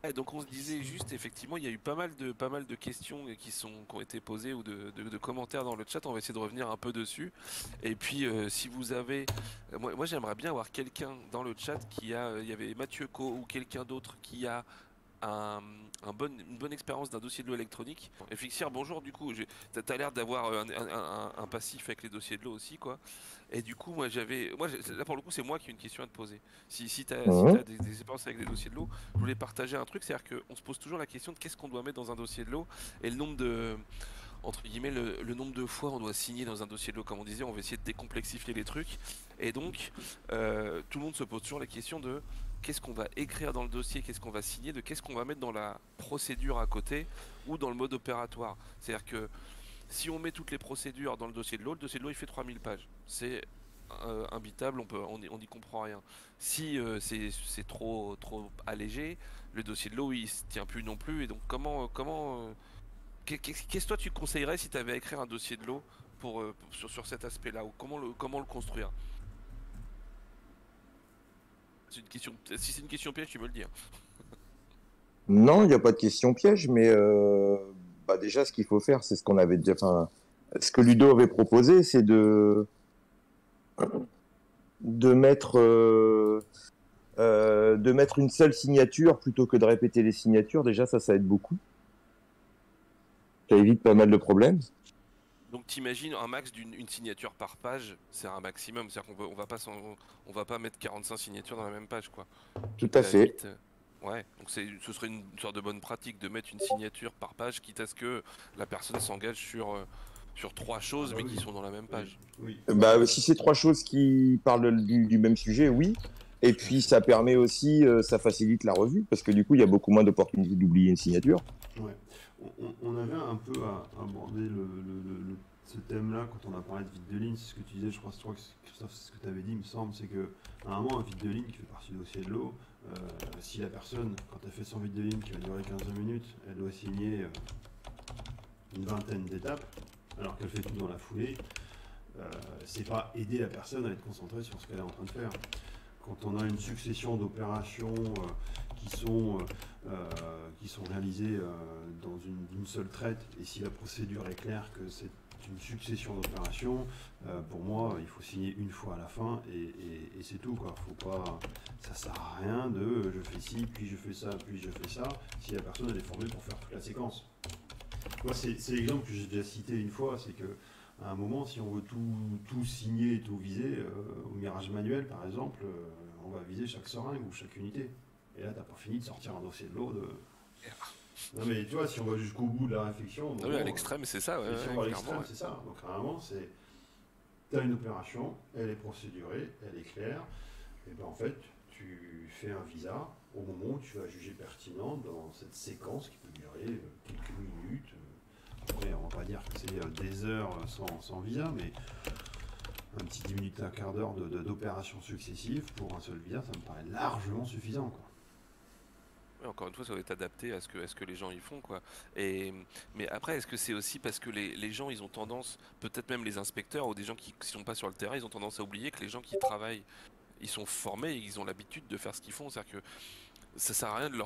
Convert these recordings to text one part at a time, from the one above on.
Ouais, donc on se disait juste, effectivement, il y a eu pas mal de questions qui ont été posées ou de commentaires dans le chat. On va essayer de revenir un peu dessus. Et puis, si vous avez, moi j'aimerais bien avoir quelqu'un dans le chat il y avait Mathieu Co ou quelqu'un d'autre qui a un, une bonne expérience d'un dossier de l'eau électronique. Et Fixir, bonjour, du coup, t'as l'air d'avoir un passif avec les dossiers de l'eau aussi, quoi. Et du coup, là pour le coup, c'est moi qui ai une question à te poser. Si t'as Mhm. des expériences avec des dossiers de l'eau, je voulais partager un truc, c'est-à-dire qu'on se pose toujours la question de qu'est-ce qu'on doit mettre dans un dossier de l'eau et le nombre de, entre guillemets, le nombre de fois on doit signer dans un dossier de l'eau, comme on disait, on va essayer de décomplexifier les trucs. Et donc, tout le monde se pose toujours la question de qu'est-ce qu'on va écrire dans le dossier, qu'est-ce qu'on va signer, de qu'est-ce qu'on va mettre dans la procédure à côté ou dans le mode opératoire. C'est-à-dire que si on met toutes les procédures dans le dossier de l'eau il fait 3000 pages. C'est imbitable, on n'y comprend rien. Si c'est trop allégé, le dossier de l'eau il se tient plus non plus. Et donc qu'est-ce que toi tu conseillerais si tu avais à écrire un dossier de l'eau sur cet aspect-là, ou comment le construire? C'est une question. Si c'est une question piège, tu me le dis, hein. Non, il n'y a pas de question piège, mais bah déjà, ce qu'il faut faire, c'est ce qu'on avait déjà, enfin, ce que Ludo avait proposé, c'est de mettre de mettre une seule signature plutôt que de répéter les signatures. Déjà, ça aide beaucoup. Ça évite pas mal de problèmes. Donc t'imagines un max d'une une signature par page, c'est un maximum. C'est-à-dire on va pas mettre 45 signatures dans la même page, quoi. Tout à Ça fait. évite. Ouais, donc ce serait une sorte de bonne pratique de mettre une signature par page, quitte à ce que la personne s'engage sur trois Ah choses, bah mais qui oui, sont dans la même oui, page. oui. Bah, si c'est trois choses qui parlent du même sujet, oui. Et Tout à puis, fait. ça permet aussi, ça facilite la revue, parce que du coup, il y a beaucoup moins d'opportunités d'oublier une signature. Ouais. On avait un peu abordé ce thème-là quand on a parlé de vide de ligne. C'est ce que tu disais, je crois que Christophe, c'est ce que tu avais dit, il me semble, c'est que à un moment, un vide de ligne qui fait partie du dossier de l'eau, si la personne, quand elle fait son vide de ligne qui va durer 15 minutes, elle doit signer une vingtaine d'étapes, alors qu'elle fait tout dans la foulée, c'est pas aider la personne à être concentrée sur ce qu'elle est en train de faire. Quand on a une succession d'opérations qui sont réalisées dans une seule traite, et si la procédure est claire que c'est une succession d'opérations, pour moi, il faut signer une fois à la fin et c'est tout, quoi. Faut pas, ça sert à rien de je fais ci, puis je fais ça, puis je fais ça, si la personne elle est formée pour faire toute la séquence. Moi, c'est l'exemple que j'ai déjà cité une fois, c'est que à un moment, si on veut tout signer et tout viser, au mirage manuel par exemple, on va viser chaque seringue ou chaque unité. Et là, t'as pas fini de sortir un dossier de l'eau de. Non mais tu vois, si on va jusqu'au bout de la réflexion, au Ah oui, à moment, l'extrême, c'est ça, ouais, si on ouais, va à clairement, l'extrême, ouais. c'est ça. Donc à un moment, c'est. T'as une opération, elle est procédurée, elle est claire, et ben en fait, tu fais un visa au moment où tu vas juger pertinent dans cette séquence qui peut durer quelques minutes. Après, on va pas dire que c'est des heures sans visa, mais un petit 10 minutes, un quart d'heure d'opérations successives pour un seul visa, ça me paraît largement suffisant, quoi. Ouais, encore une fois, ça doit être adapté à ce que les gens y font, quoi. Mais après, est-ce que c'est aussi parce que les gens, ils ont tendance, peut-être même les inspecteurs ou des gens qui sont pas sur le terrain, ils ont tendance à oublier que les gens qui travaillent, ils sont formés et ils ont l'habitude de faire ce qu'ils font. C'est-à-dire que ça sert à rien de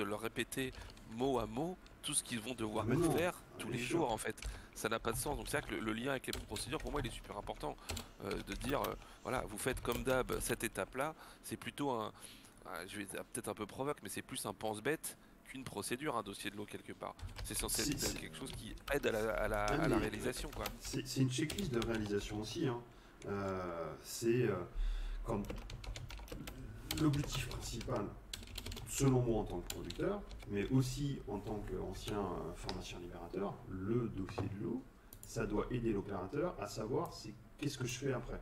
leur répéter mot à mot tout ce qu'ils vont Ah devoir mais non, faire ah, tous bien les sûr. jours, en fait. Ça n'a pas de sens. Donc c'est vrai que le lien avec les procédures, pour moi, il est super important. De dire, voilà, vous faites comme d'hab cette étape-là, c'est plutôt je vais dire peut-être un peu provoque, mais c'est plus un pense-bête qu'une procédure, un dossier de l'eau quelque part. C'est censé C'est, être c'est- quelque chose qui aide ah, à la mais réalisation, quoi. c'est une checklist de réalisation aussi, hein. C'est quand l'objectif principal, selon moi en tant que producteur, mais aussi en tant qu'ancien pharmacien libérateur, le dossier de l'eau, ça doit aider l'opérateur à savoir c'est qu'est-ce que je fais après.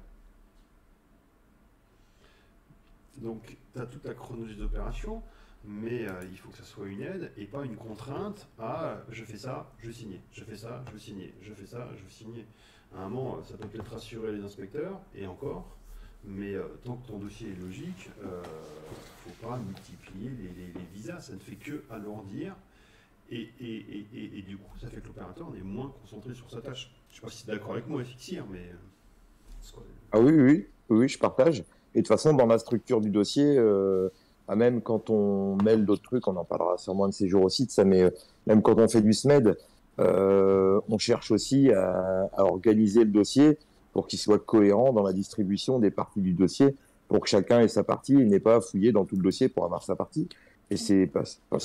Donc, tu as toute la chronologie d'opération, mais il faut que ça soit une aide et pas une contrainte à je fais ça, je signe, je fais ça, je signe, je fais ça, je signe. À un moment, ça peut peut-être rassurer les inspecteurs, et encore, mais tant que ton dossier est logique, faut pas multiplier les visas, ça ne fait que alourdir. Et du coup, ça fait que l'opérateur est moins concentré sur sa tâche. Je sais pas si tu es d'accord avec moi, Fixir, mais. C'est quoi, Ah oui, oui, oui, oui, je partage. Et de toute façon, dans ma structure du dossier, même quand on mêle d'autres trucs, on en parlera sûrement de ces jours aussi, de ça, mais même quand on fait du SMED, on cherche aussi à organiser le dossier pour qu'il soit cohérent dans la distribution des parties du dossier, pour que chacun ait sa partie et n'ait pas à fouiller dans tout le dossier pour avoir sa partie. Et c'est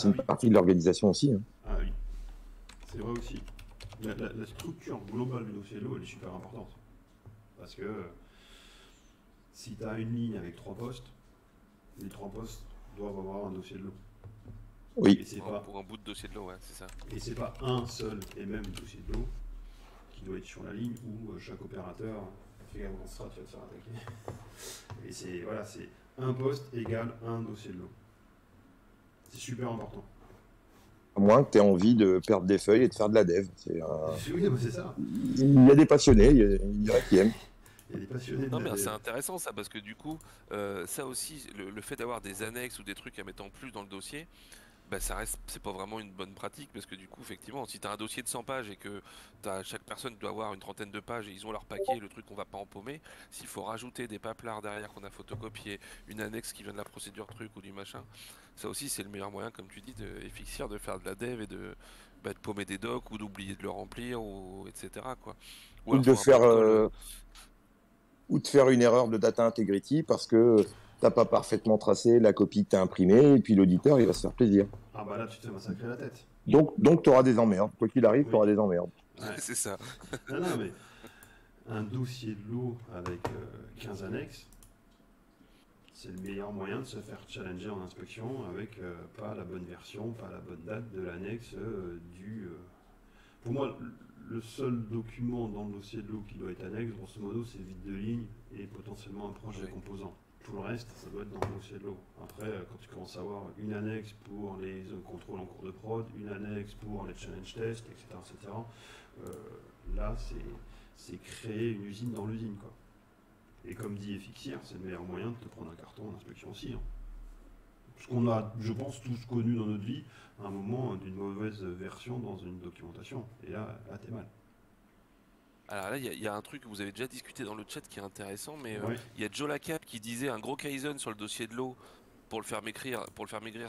une partie de l'organisation aussi. Hein. Ah oui, c'est vrai aussi. La structure globale du dossier de l'eau, elle est super importante. Parce que si tu as une ligne avec 3 postes, les 3 postes doivent avoir un dossier de l'eau. Oui. Et c'est pas, Pour un bout de dossier de l'eau, ouais, c'est ça. et c'est pas un seul et même dossier de l'eau qui doit être sur la ligne où chaque opérateur, fais gaffe au strat, tu vas te faire attaquer. Et c'est un poste égale un dossier de l'eau. C'est super important. À moins que tu aies envie de perdre des feuilles et de faire de la dev. Oui, mais c'est ça. Il y a des passionnés, il y en a qui aiment. Il y a des passionnés de Non la mais dev. c'est intéressant ça parce que du coup ça aussi le fait d'avoir des annexes ou des trucs à mettre en plus dans le dossier, bah ça reste c'est pas vraiment une bonne pratique parce que du coup effectivement si tu as un dossier de 100 pages et que chaque personne doit avoir une trentaine de pages et ils ont leur paquet, le truc qu'on va pas empaumer, s'il faut rajouter des paplards derrière qu'on a photocopié, une annexe qui vient de la procédure truc ou du machin, ça aussi c'est le meilleur moyen comme tu dis de Fixir de faire de la dev et de paumer des docs ou d'oublier de le remplir ou etc quoi. Ou Ou alors de faut un faire, protocole. ou de faire une erreur de data integrity parce que t'as pas parfaitement tracé la copie que tu as imprimée, et puis l'auditeur, il va se faire plaisir. Ah bah là, tu te fais massacrer la tête. Donc tu auras des emmerdes. Quoi qu'il arrive, tu Oui. auras des emmerdes. Ouais. C'est ça. Non, mais un dossier de l'eau avec 15 annexes, c'est le meilleur moyen de se faire challenger en inspection avec pas la bonne version, pas la bonne date de l'annexe Pour moi, le seul document dans le dossier de l'eau qui doit être annexe, grosso modo, c'est vide de ligne et potentiellement un projet Oui. composant. Tout le reste, ça doit être dans le dossier de l'eau. Après, quand tu commences à avoir une annexe pour les contrôles en cours de prod, une annexe pour les challenge tests, etc., là, c'est créer une usine dans l'usine, quoi. Et comme dit Fixir, c'est le meilleur moyen de te prendre un carton en inspection aussi. Hein. Ce qu'on a, je pense, tous connu dans notre vie, à un moment d'une mauvaise version dans une documentation. Et là t'es mal. Alors là, il y a un truc que vous avez déjà discuté dans le chat qui est intéressant, mais Ouais. il y a Joe Lacap qui disait un gros Kaizen sur le dossier de l'eau pour le faire maigrir,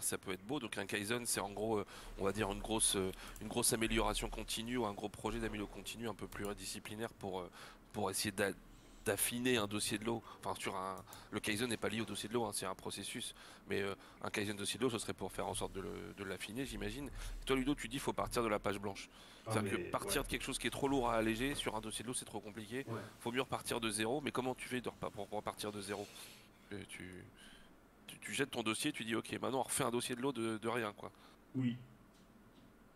ça peut être beau. Donc un Kaizen, c'est en gros, on va dire une grosse amélioration continue ou un gros projet d'amélioration continue un peu plus disciplinaire pour essayer d'affiner un dossier de l'eau. Enfin, le Kaizen n'est pas lié au dossier de l'eau, hein, c'est un processus. Mais un Kaizen dossier de l'eau, ce serait pour faire en sorte de l'affiner, j'imagine. Et toi, Ludo, tu dis qu'il faut partir de la page blanche. Ah, C'est-à-dire que mais partir de quelque chose qui est trop lourd à alléger sur un dossier de l'eau, c'est trop compliqué. ouais. Faut mieux repartir de zéro. Mais comment tu fais pour repartir de zéro? Tu jettes ton dossier, tu dis ok, maintenant on refait un dossier de l'eau de rien, quoi. Oui.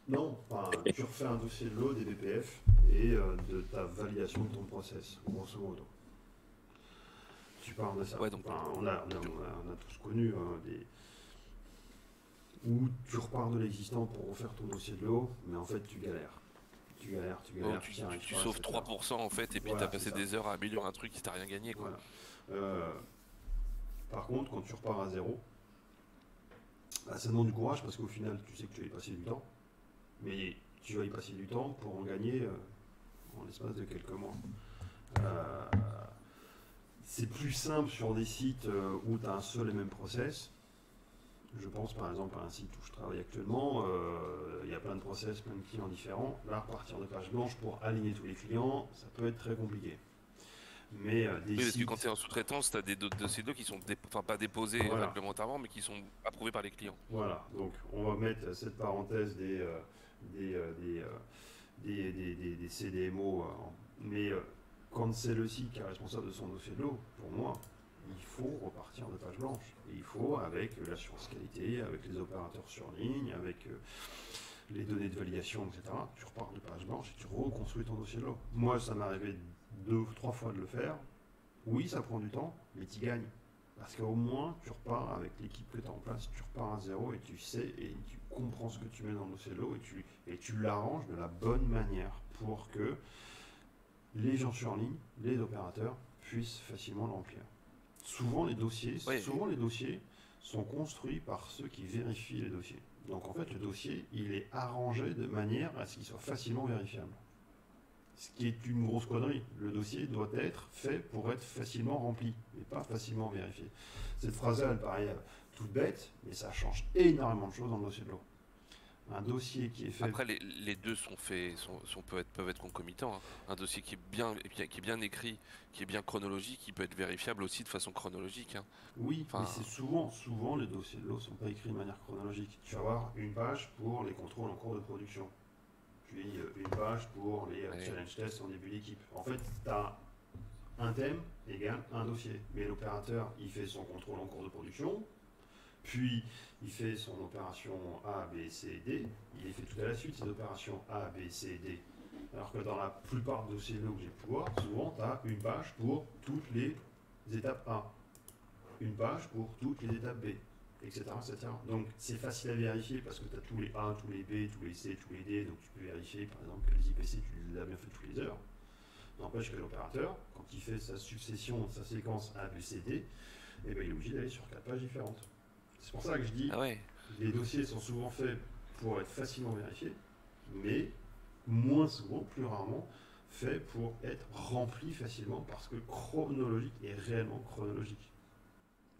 Non, enfin, tu refais un dossier de l'eau, des BPF et de ta validation de ton process, grosso modo. Tu parles de ça. Ouais, donc Enfin, on a tous connu des où tu repars de l'existant pour refaire ton dossier de l'eau, mais en fait tu galères. Tu galères, tu, n'y arrives tu pas, sauves etc. 3% en fait, et puis Voilà, t'as passé c'est ça. des heures à améliorer un truc qui t'a rien gagné, quoi. Voilà. Par contre, quand tu repars à zéro, bah, ça demande du courage parce qu'au final, tu sais que tu vas y passer du temps, mais tu vas y passer du temps pour en gagner en l'espace de quelques mois. Euh, c'est plus simple sur des sites où tu as un seul et même process. Je pense par exemple à un site où je travaille actuellement, il y a plein de process, plein de clients différents. Là, repartir de page blanche pour aligner tous les clients, ça peut être très compliqué. Mais des Oui, parce que sites... quand tu es en sous-traitance, tu as des dossiers de l'eau qui sont enfin pas déposés Voilà. réglementairement, mais qui sont approuvés par les clients. Voilà, donc on va mettre cette parenthèse des CDMO, mais quand c'est le site qui est responsable de son dossier de l'eau, pour moi, il faut repartir de page blanche. Et il faut, avec l'assurance qualité, avec les opérateurs sur ligne, avec les données de validation, etc., tu repars de page blanche et tu reconstruis ton dossier de l'eau. Moi, ça m'est arrivé 2 ou 3 fois de le faire. Oui, ça prend du temps, mais tu gagnes. Parce qu'au moins, tu repars avec l'équipe que tu as en place, tu repars à zéro et tu sais et tu comprends ce que tu mets dans le dossier de l'eau et tu l'arranges de la bonne manière pour que les gens sur ligne, les opérateurs, puissent facilement le remplir. Souvent les dossiers sont construits par ceux qui vérifient les dossiers. Donc en fait, le dossier, il est arrangé de manière à ce qu'il soit facilement vérifiable. Ce qui est une grosse connerie. Le dossier doit être fait pour être facilement rempli, et pas facilement vérifié. Cette phrase-là, elle paraît toute bête, mais ça change énormément de choses dans le dossier de l'eau. Un dossier qui est fait... Après, les deux sont faits, peuvent être concomitants, hein. Un dossier qui est bien écrit, qui est bien chronologique, il peut être vérifiable aussi de façon chronologique, hein. Oui, mais Enfin, c'est souvent les dossiers de l'eau ne sont pas écrits de manière chronologique. Tu vas avoir une page pour les contrôles en cours de production, puis une page pour les ouais. challenge tests en début d'équipe. En fait, tu as un thème égale un dossier. Mais l'opérateur, il fait son contrôle en cours de production, puis il fait son opération A, B, C, D. Il les fait tout à la suite, ces opérations A, B, C, D. Alors que dans la plupart des dossiers de l'eau que j'ai pu voir, souvent, tu as une page pour toutes les étapes A, une page pour toutes les étapes B, etc. etc. Donc c'est facile à vérifier parce que tu as tous les A, tous les B, tous les C, tous les D, donc tu peux vérifier par exemple que les IPC, tu les as bien fait toutes les heures. N'empêche que l'opérateur, quand il fait sa succession, sa séquence A, B, C, D, eh ben, il est obligé d'aller sur 4 pages différentes. C'est pour ça que je dis, Ah ouais. les dossiers sont souvent faits pour être facilement vérifiés, mais moins souvent, plus rarement, faits pour être remplis facilement parce que chronologique est réellement chronologique.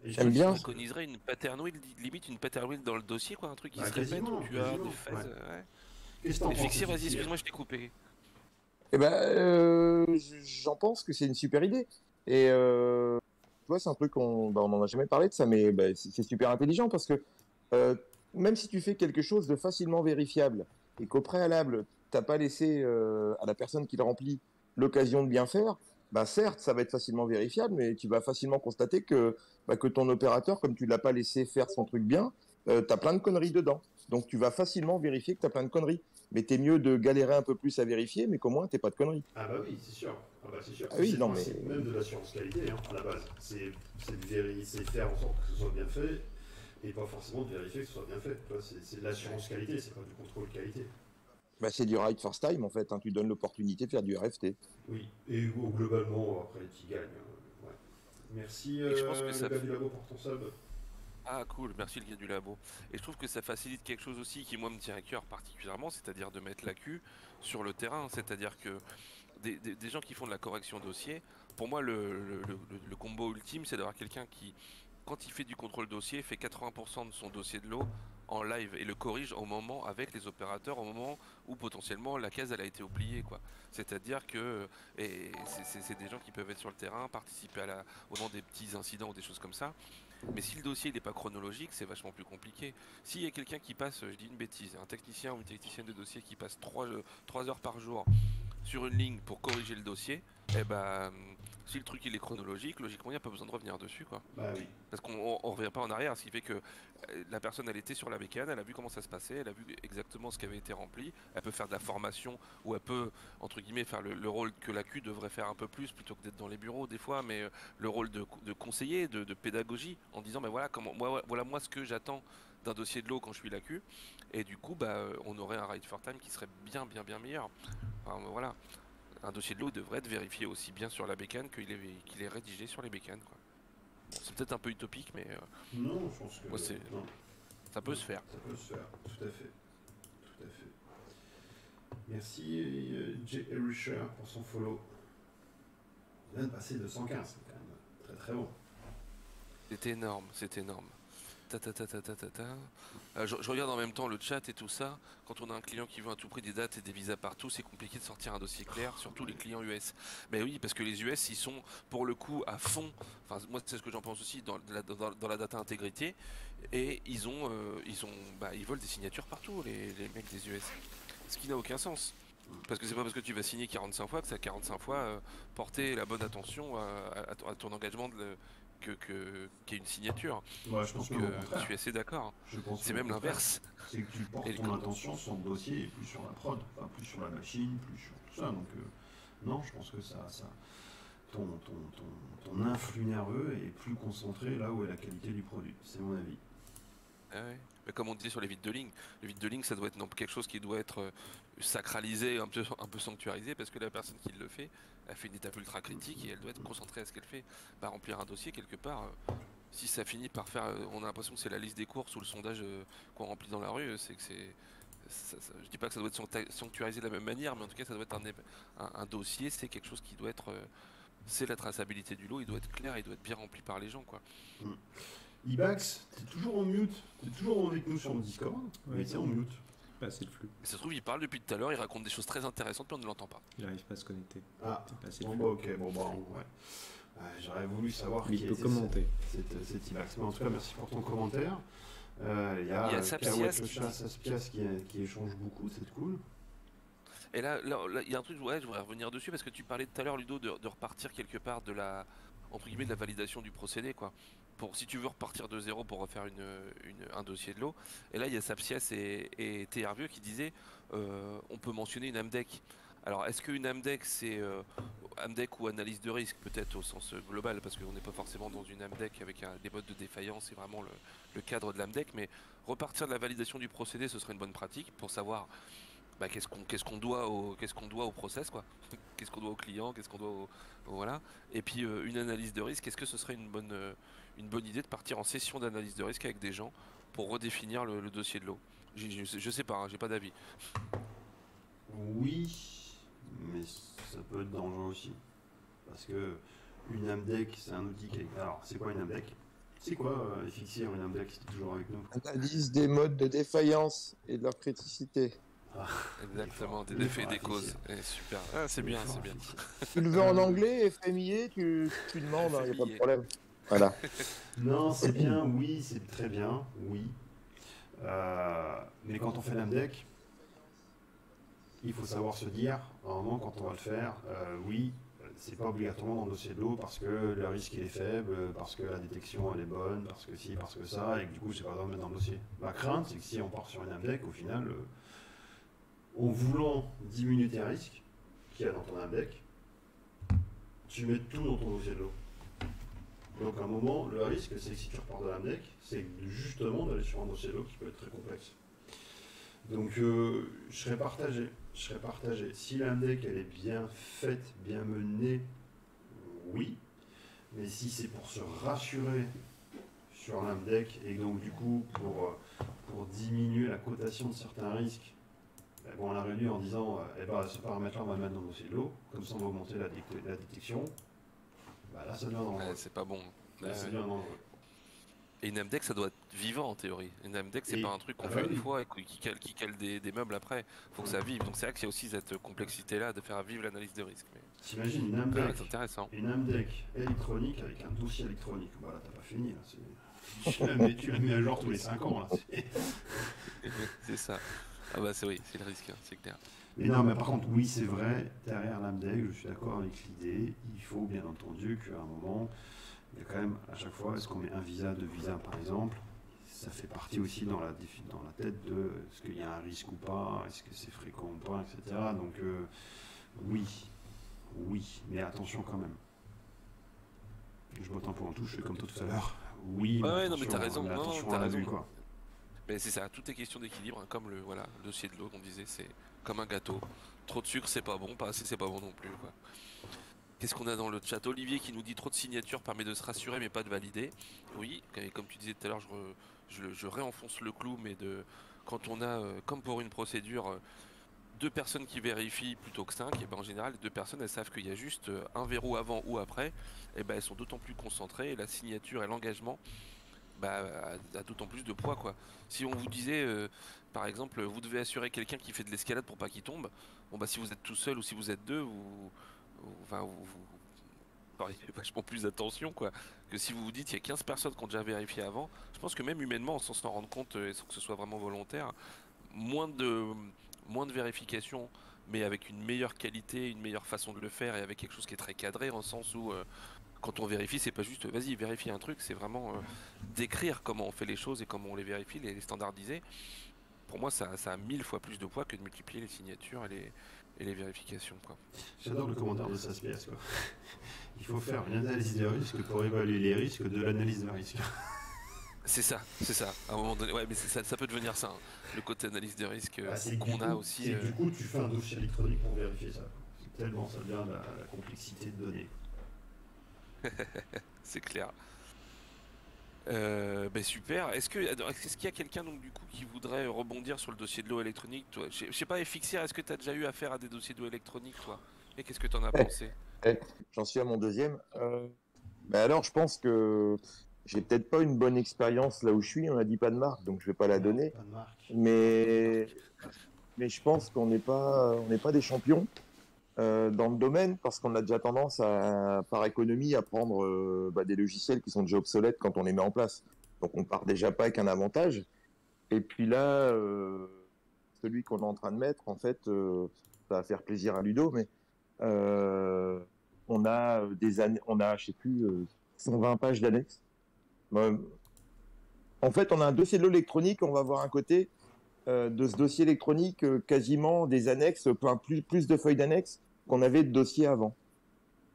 Et J'aime je- bien. On préconiserait une pattern wheel, limite une pattern wheel dans le dossier, quoi, un truc qui Bah, se répète, où quasiment, tu as des quasiment, phases. ouais. Ouais. Qu'est-ce que t'en Et penses, Fixir, vas-y, Fixir excuse-moi, je t'ai coupé. Eh ben, j'en pense que c'est une super idée. Et tu vois, c'est un truc on n'en a jamais parlé de ça, mais bah, c'est super intelligent parce que euh, même si tu fais quelque chose de facilement vérifiable et qu'au préalable, t'as pas laissé à la personne qui le remplit l'occasion de bien faire, bah certes, ça va être facilement vérifiable, mais tu vas facilement constater que ton opérateur, comme tu l'as pas laissé faire son truc bien, tu as plein de conneries dedans. Donc tu vas facilement vérifier que tu as plein de conneries. Mais t'es mieux de galérer un peu plus à vérifier, mais qu'au moins t'es pas de conneries. Ah bah oui, c'est sûr. Ah bah c'est sûr. Ah Puis c'est oui, le non mais principe même de l'assurance qualité, hein, à la base. C'est de vérifier, c'est de faire en sorte que ce soit bien fait, et pas forcément de vérifier que ce soit bien fait. Tu vois, c'est de l'assurance qualité, c'est pas du contrôle qualité. bah, c'est du right first time en fait, hein. Tu donnes l'opportunité de faire du RFT. Oui. Et globalement, après, tu gagnes. Ouais. Merci Et je pense que le ça. gars du labo pour ton sub. Ah cool, merci le gars du labo. Et je trouve que ça facilite quelque chose aussi qui moi me tient à cœur particulièrement, c'est-à-dire de mettre l'AQ sur le terrain. C'est-à-dire que des gens qui font de la correction dossier, pour moi le combo ultime c'est d'avoir quelqu'un qui, quand il fait du contrôle dossier, fait 80% de son dossier de l'eau en live et le corrige au moment avec les opérateurs au moment où potentiellement la case elle a été oubliée quoi. C'est-à-dire que et c'est des gens qui peuvent être sur le terrain, participer au moment des petits incidents ou des choses comme ça. Mais si le dossier n'est pas chronologique, c'est vachement plus compliqué. S'il y a quelqu'un qui passe, je dis une bêtise, un technicien ou une technicienne de dossier qui passe 3 heures par jour sur une ligne pour corriger le dossier, eh ben, si le truc il est chronologique, logiquement il n'y a pas besoin de revenir dessus quoi. Bah oui. Parce qu'on ne revient pas en arrière, ce qui fait que la personne elle était sur la bécane, elle a vu comment ça se passait, elle a vu exactement ce qui avait été rempli, elle peut faire de la formation ou elle peut entre guillemets faire le rôle que la Q devrait faire un peu plus plutôt que d'être dans les bureaux des fois, mais le rôle de conseiller, de pédagogie en disant mais voilà comment moi ce que j'attends d'un dossier de l'eau quand je suis la Q et du coup bah on aurait un ride for time qui serait bien meilleur. Enfin, voilà, un dossier de l'eau devrait être vérifié aussi bien sur la bécane qu'il est rédigé sur les bécanes quoi. Bon, c'est peut-être un peu utopique, mais Non, je pense que. moi, Non, ça peut se faire. ça peut se faire, tout à fait. Tout à fait. Merci J. Erisher pour son follow. Il vient de passer de 115, c'est quand même très très bon. C'est énorme, c'est énorme. Ta, ta, ta, ta, ta, ta, ta. Je regarde en même temps le chat et tout ça. Quand on a un client qui veut à tout prix des dates et des visas partout, c'est compliqué de sortir un dossier clair, surtout les clients US. Mais oui, parce que les US, ils sont pour le coup à fond. Enfin, moi, c'est ce que j'en pense aussi dans la data intégrité. Et ils veulent des signatures partout, les mecs des US. Ce qui n'a aucun sens. Parce que c'est pas parce que tu vas signer 45 fois que ça 45 fois porter la bonne attention à ton engagement qu'il y ait une signature. Ouais, je pense que Donc au je contraire. suis assez d'accord. Je pense C'est que au même contraire, l'inverse. c'est que tu portes Et ton attention sur le dossier et plus sur la prod, pas plus sur la machine, plus sur tout ça. Donc non, je pense que ton influx nerveux est plus concentré là où est la qualité du produit. C'est mon avis. Ah ouais. Mais comme on disait sur les vides de ligne, les vides de ligne ça doit être quelque chose qui doit être sacralisé, un peu sanctuarisé, parce que la personne qui le fait, elle fait une étape ultra critique et elle doit être concentrée à ce qu'elle fait. Pas remplir un dossier quelque part. Si ça finit par faire, on a l'impression que c'est la liste des courses ou le sondage qu'on remplit dans la rue, c'est que je dis pas que ça doit être sanctuarisé de la même manière, mais en tout cas, ça doit être un dossier, c'est quelque chose qui doit être. C'est la traçabilité du lot, il doit être clair, il doit être bien rempli par les gens, quoi. Ibax, t'es toujours en mute, t'es toujours avec nous sur le Discord, mais t'es en mute. C'est le flux. Ça se trouve, il parle depuis tout à l'heure, il raconte des choses très intéressantes, mais on ne l'entend pas. Il n'arrive pas à se connecter. Ah, C'est bon bah ok, bon bah ouais. J'aurais voulu savoir qui était commenter. Cet Ibax. Mais en tout cas, merci pour ton commentaire. Il y a Saspias qui échange beaucoup, c'est cool. Et là, il y a un truc, ouais, je voudrais revenir dessus parce que tu parlais tout à l'heure, Ludo, de repartir quelque part de la, entre guillemets, de la validation du procédé, quoi. Pour, si tu veux repartir de zéro pour refaire un dossier de lot. Et là, il y a Sapsias et TRVE qui disaient, on peut mentionner une AMDEC. Alors, est-ce qu'une AMDEC, c'est AMDEC ou analyse de risque, peut-être au sens global, parce qu'on n'est pas forcément dans une AMDEC avec des modes de défaillance, c'est vraiment le cadre de l'AMDEC, mais repartir de la validation du procédé, ce serait une bonne pratique pour savoir qu'est-ce qu'on doit au process, quoi. Qu'est-ce qu'on doit au client, qu'est-ce qu'on doit voilà. Et puis une analyse de risque, est-ce que ce serait une bonne idée de partir en session d'analyse de risque avec des gens pour redéfinir le dossier de l'eau? Je sais pas, hein, j'ai pas d'avis. Oui, mais ça peut être dangereux aussi. Parce que une AMDEC, c'est un outil qui est... Alors, c'est quoi une AMDEC? C'est quoi, Fixir, une AMDEC? C'est toujours avec nous. Analyse des modes de défaillance et de leur criticité. Ah, exactement, des effets et des causes. Super. Ah, c'est bien, c'est bien. Tu le veux en anglais, FMIE, tu demandes, il n'y a pas de problème. Voilà. Non, c'est bien, oui, c'est très bien, oui. Mais quand on fait l'AMDEC, il faut savoir se dire, normalement, quand on va le faire, oui, c'est pas obligatoirement dans le dossier de l'eau parce que le risque il est faible, parce que la détection elle est bonne, parce que si, parce que ça, et que du coup, j'ai pas besoin de mettre dans le dossier. Ma crainte, c'est que si on part sur une AMDEC, au final, en voulant diminuer tes risques qu'il y a dans ton AMDEC, tu mets tout dans ton dossier de l'eau. Donc à un moment, le risque, c'est que si tu repars de l'AMDEC, c'est justement d'aller sur un dossier de l'eau qui peut être très complexe. Donc je serais partagé. Si l'AMDEC elle est bien faite, bien menée, oui. Mais si c'est pour se rassurer sur l'AMDEC et donc du coup pour diminuer la cotation de certains risques, bon, on l'a réduit en disant ce paramètre-là on va le mettre dans le dossier de l'eau, comme ça on va augmenter la détection. Là ça devient dangereux. Ouais, c'est pas bon. Là ça devient dangereux. Et une AMDEC, ça doit être vivant en théorie. Une AMDEC, c'est pas un truc qu'on fait une fois et qui cale des meubles après. Faut que ça vive. Donc c'est vrai qu'il y a aussi cette complexité-là de faire vivre l'analyse de risque. T'imagines une AMDEC, c'est intéressant. Une AMDEC électronique avec un dossier électronique. Voilà, t'as pas fini. Là, tu la mets à jour tous les 5 ans. C'est ça. Ah bah c'est le risque, hein, c'est clair. Mais non, mais par contre, oui, c'est vrai, derrière l'AMDEC, je suis d'accord avec l'idée. Il faut bien entendu qu'à un moment, il y a quand même, à chaque fois, est-ce qu'on met un visa, 2 visas par exemple? Ça fait partie aussi dans la tête de est-ce qu'il y a un risque ou pas, est-ce que c'est fréquent ou pas, etc. Donc oui, mais attention quand même. Je botte un peu en touche, je fais comme toi tout à l'heure. Oui, ouais, non mais t'as raison, t'as raison. Quoi. Mais c'est ça, tout est question d'équilibre, hein, comme le dossier de l'eau qu'on disait, c'est comme un gâteau. Trop de sucre c'est pas bon, pas assez c'est pas bon non plus, quoi. Qu'est-ce qu'on a dans le chat? Olivier qui nous dit trop de signatures permet de se rassurer mais pas de valider. Oui, et comme tu disais tout à l'heure, je réenfonce le clou, mais quand on a, comme pour une procédure, 2 personnes qui vérifient plutôt que 5, et ben en général les 2 personnes elles savent qu'il y a juste un verrou avant ou après, et ben elles sont d'autant plus concentrées, et la signature et l'engagement a d'autant plus de poids, quoi. Si on vous disait par exemple vous devez assurer quelqu'un qui fait de l'escalade pour pas qu'il tombe, bon bah si vous êtes tout seul ou si vous êtes 2, vous aurez vachement plus d'attention, quoi, que si vous vous dites il y a 15 personnes qui ont déjà vérifié avant. Je pense que même humainement sans s'en rendre compte et sans que ce soit vraiment volontaire, moins de vérification, mais avec une meilleure qualité, une meilleure façon de le faire et avec quelque chose qui est très cadré, en sens où quand on vérifie, c'est pas juste vas-y vérifie un truc, c'est vraiment décrire comment on fait les choses et comment on les vérifie, les standardiser. Pour moi, ça a 1000 fois plus de poids que de multiplier les signatures et les vérifications, quoi. J'adore le commentaire de Saspias, quoi. Il faut faire une analyse des risques pour évaluer les risques de l'analyse de risque. C'est ça. À un moment donné, ouais, mais ça peut devenir ça, hein. Le côté analyse de risque qu'on a aussi. Et du coup, tu fais un dossier électronique pour vérifier ça. C'est tellement ça devient la complexité de données. C'est clair. Ben super. Est-ce qu'il y a quelqu'un donc du coup qui voudrait rebondir sur le dossier de l'eau électronique, toi? Je sais pas, FXR, est-ce que tu as déjà eu affaire à des dossiers d'eau électronique, toi? Et qu'est-ce que t'en as Ouais, pensé? ouais. J'en suis à mon deuxième. Mais alors, je pense que j'ai peut-être pas une bonne expérience là où je suis. On n'a dit pas de marque, donc je vais pas la Non, donner. pas de marque. Non, pas de Mais, marque. mais je pense qu'on n'est pas des champions dans le domaine parce qu'on a déjà tendance par économie, à prendre des logiciels qui sont déjà obsolètes quand on les met en place. Donc, on part déjà pas avec un avantage. Et puis là, celui qu'on est en train de mettre, en fait, ça va faire plaisir à Ludo, mais euh, on a je sais plus, 120 pages d'annexes. Euh, En fait, on a un dossier de l'électronique, on va voir un côté de ce dossier électronique, quasiment des annexes, plus de feuilles d'annexes qu'on avait de dossiers avant.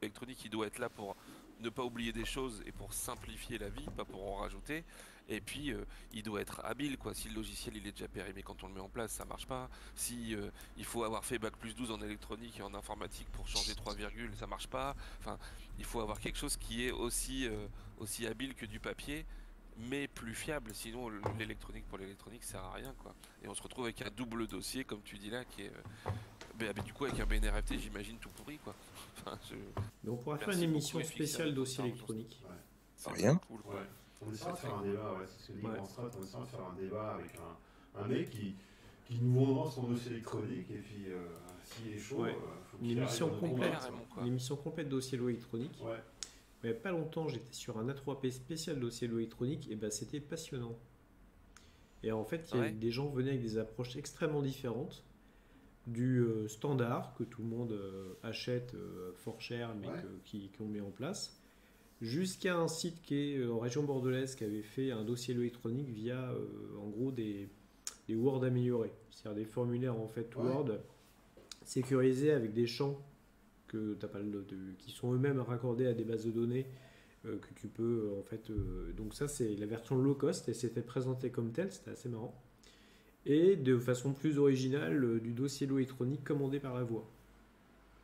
Électronique, il doit être là pour ne pas oublier des choses et pour simplifier la vie, pas pour en rajouter. Et puis, il doit être habile, quoi. Si le logiciel il est déjà périmé quand on le met en place, ça marche pas. Si il faut avoir fait bac+12 en électronique et en informatique pour changer 3 virgules, ça marche pas. Enfin, il faut avoir quelque chose qui est aussi habile que du papier, mais plus fiable. Sinon, l'électronique pour l'électronique sert à rien, quoi. Et on se retrouve avec un double dossier, comme tu dis là, qui est du coup avec un BNRFT, j'imagine tout pourri, quoi. Enfin, Mais on pourrait faire une merci beaucoup émission FXR spéciale de ton dossier temps. électronique. Ouais. C'est très Rien. cool, quoi. Ouais. On essaie de faire un débat, ouais, c'est ce que dit Ouais. Grand Strat, on essaie de faire un débat avec un mec qui nous vendra son dossier électronique, et puis s'il est chaud, Ouais. faut Une qu'il arrive émission à nous complète. convaincre, Carrément, quoi. Une émission complète dossier lot électronique. quoi. Ouais. Mais il n'y a pas longtemps, j'étais sur un A3P spécial dossier lot électronique, et ben c'était passionnant. Et en fait, Ouais. des gens venaient avec des approches extrêmement différentes. Du standard que tout le monde achète fort cher, mais Ouais. qu'on met en place, jusqu'à un site qui est en région bordelaise qui avait fait un dossier électronique via en gros des Word améliorés, c'est-à-dire des formulaires en fait Ouais. Word sécurisés avec des champs t'as pas qui sont eux-mêmes raccordés à des bases de données que tu peux en fait. Donc ça c'est la version low cost et c'était présenté comme tel, c'était assez marrant. Et de façon plus originale du dossier lot électronique commandé par la voix,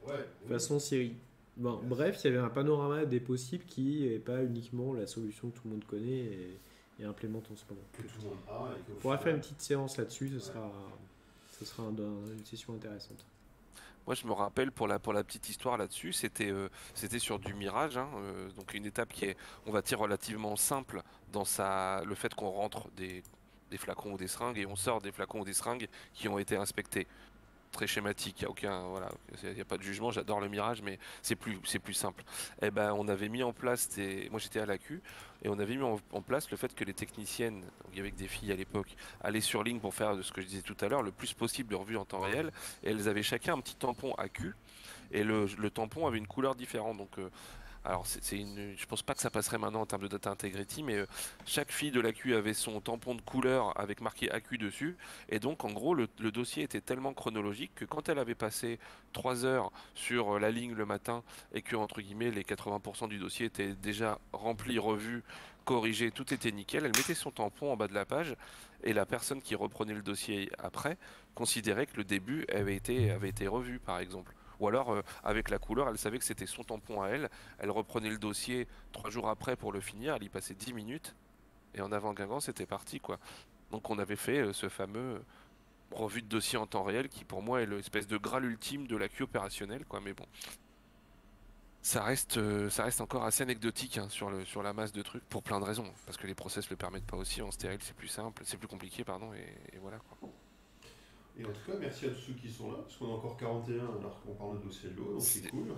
Ouais. Oui. façon Siri. Bon, Yes. bref, il y avait un panorama des possibles qui n'est pas uniquement la solution que tout le monde connaît et implémente en ce moment. Que tout le monde a, et qu'au On pourra final- faire une petite séance là-dessus, Ouais. ce sera une session intéressante. Moi, je me rappelle pour la petite histoire là-dessus, c'était sur du mirage, hein, donc une étape qui est, on va dire, relativement simple dans le fait qu'on rentre des flacons ou des seringues et on sort des flacons ou des seringues qui ont été inspectés. Très schématique, il y a aucun, voilà, il y a pas de jugement, j'adore le mirage, mais c'est plus simple. Eh ben, on avait mis en place moi j'étais à l'AQ, et on avait mis en place le fait que les techniciennes, donc il y avait que des filles à l'époque, allaient sur ligne pour faire de ce que je disais tout à l'heure, le plus possible de revues en temps réel, et elles avaient chacun un petit tampon AQ, et le tampon avait une couleur différente, donc alors, je pense pas que ça passerait maintenant en termes de data integrity, mais chaque fille de l'AQ avait son tampon de couleur avec marqué AQ dessus. Et donc, en gros, le dossier était tellement chronologique que quand elle avait passé 3 heures sur la ligne le matin et que, entre guillemets, les 80% du dossier étaient déjà remplis, revus, corrigés, tout était nickel, elle mettait son tampon en bas de la page et la personne qui reprenait le dossier après considérait que le début avait été revu, par exemple. Ou alors, avec la couleur, elle savait que c'était son tampon à elle. Elle reprenait le dossier 3 jours après pour le finir. Elle y passait 10 minutes. Et en avant Guingamp, c'était parti, quoi. Donc, on avait fait ce fameux revue de dossier en temps réel qui, pour moi, est l'espèce de graal ultime de la queue opérationnelle, quoi. Mais bon, ça reste encore assez anecdotique hein, sur la masse de trucs pour plein de raisons. Parce que les process le permettent pas aussi. En stérile, c'est plus simple, c'est plus compliqué, pardon. Et voilà, quoi. Et en tout cas, merci à tous ceux qui sont là, parce qu'on a encore 41 alors qu'on parle de dossier de l'eau, donc c'est C'est- cool.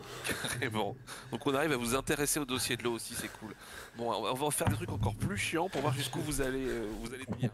Et bon, donc on arrive à vous intéresser au dossier de l'eau aussi, c'est cool. Bon, on va en faire des trucs encore plus chiants pour voir jusqu'où vous allez tenir.